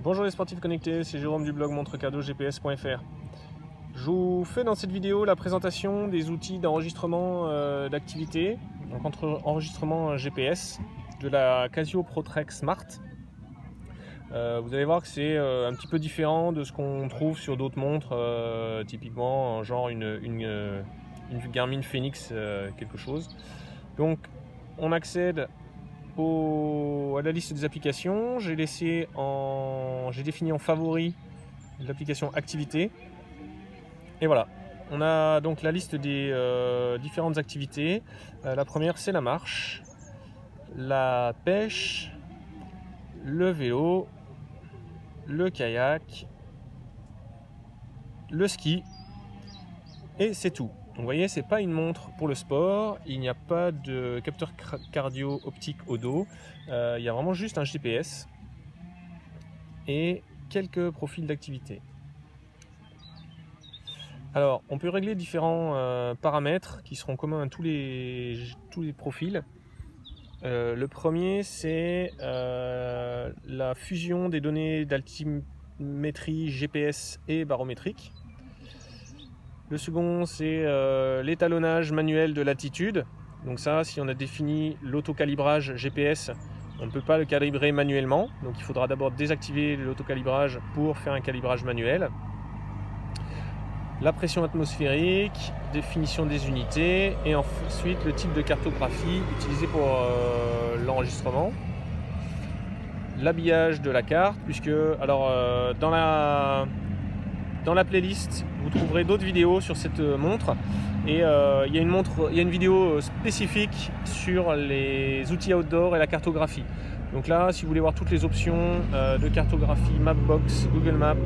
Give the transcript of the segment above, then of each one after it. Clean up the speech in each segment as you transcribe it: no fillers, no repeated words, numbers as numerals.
Bonjour les sportifs connectés, c'est Jérôme du blog montrecadogps.fr. Je vous fais dans cette vidéo la présentation des outils d'enregistrement d'activité, donc enregistrement GPS de la Casio ProTrack Smart. Vous allez voir que c'est un petit peu différent de ce qu'on trouve sur d'autres montres, typiquement genre une Garmin Fenix quelque chose. Donc on accède à la liste des applications. J'ai défini en favori l'application activité. Et voilà, on a donc la liste des différentes activités. La première, c'est la marche, la pêche, le vélo, le kayak, le ski, et c'est tout. Donc vous voyez, c'est pas une montre pour le sport, il n'y a pas de capteur cardio optique au dos, il y a vraiment juste un GPS et quelques profils d'activité. Alors, on peut régler différents paramètres qui seront communs à tous les profils. Le premier, c'est la fusion des données d'altimétrie GPS et barométrique. Le second, c'est l'étalonnage manuel de l'altitude. Donc ça, si on a défini l'autocalibrage GPS, on ne peut pas le calibrer manuellement. Donc il faudra d'abord désactiver l'autocalibrage pour faire un calibrage manuel. La pression atmosphérique, définition des unités, et ensuite le type de cartographie utilisé pour l'enregistrement. L'habillage de la carte, puisque dans la playlist, vous trouverez d'autres vidéos sur cette montre. Et il y a une vidéo spécifique sur les outils outdoor et la cartographie. Donc là, si vous voulez voir toutes les options de cartographie, Mapbox, Google Maps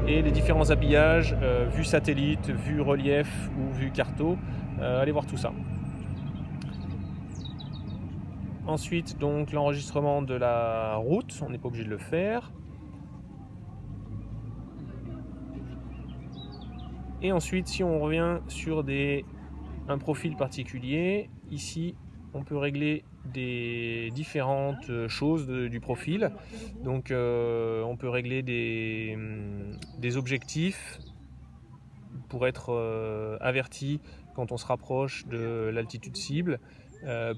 et les différents habillages, vue satellite, vue relief ou vue carto, allez voir tout ça. Ensuite, donc l'enregistrement de la route, on n'est pas obligé de le faire. Et ensuite, si on revient sur un profil particulier, ici, on peut régler des différentes choses du profil. Donc, on peut régler des objectifs pour être averti quand on se rapproche de l'altitude cible,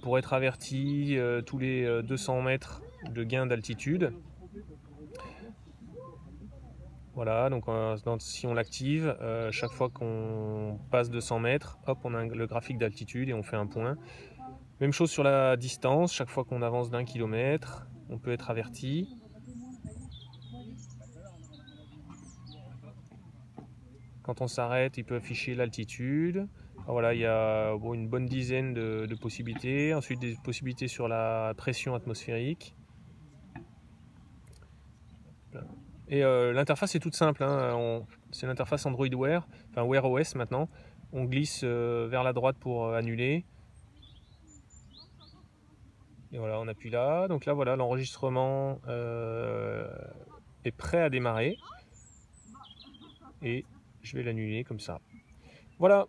pour être averti tous les 200 mètres de gain d'altitude. Voilà, donc si on l'active, chaque fois qu'on passe 200 mètres, hop, on a le graphique d'altitude et on fait un point. Même chose sur la distance, chaque fois qu'on avance d'1 kilomètre, on peut être averti. Quand on s'arrête, il peut afficher l'altitude. Voilà, il y a une bonne dizaine de possibilités. Ensuite, des possibilités sur la pression atmosphérique. Et l'interface est toute simple, hein. C'est l'interface Android Wear, enfin Wear OS maintenant. On glisse vers la droite pour annuler. Et voilà, on appuie là. Donc là, voilà, l'enregistrement est prêt à démarrer. Et je vais l'annuler comme ça. Voilà,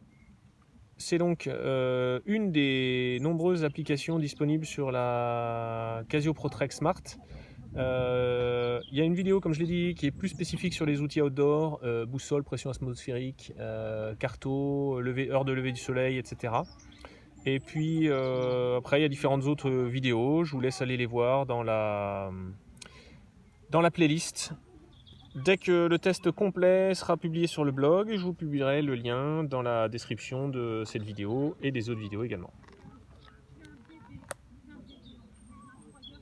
c'est donc une des nombreuses applications disponibles sur la Casio ProTrack Smart. Il y a une vidéo, comme je l'ai dit, qui est plus spécifique sur les outils outdoor, boussole, pression atmosphérique, carto, heure de lever du soleil, etc. Et puis après, il y a différentes autres vidéos. Je vous laisse aller les voir dans la playlist. Dès que le test complet sera publié sur le blog, je vous publierai le lien dans la description de cette vidéo et des autres vidéos également.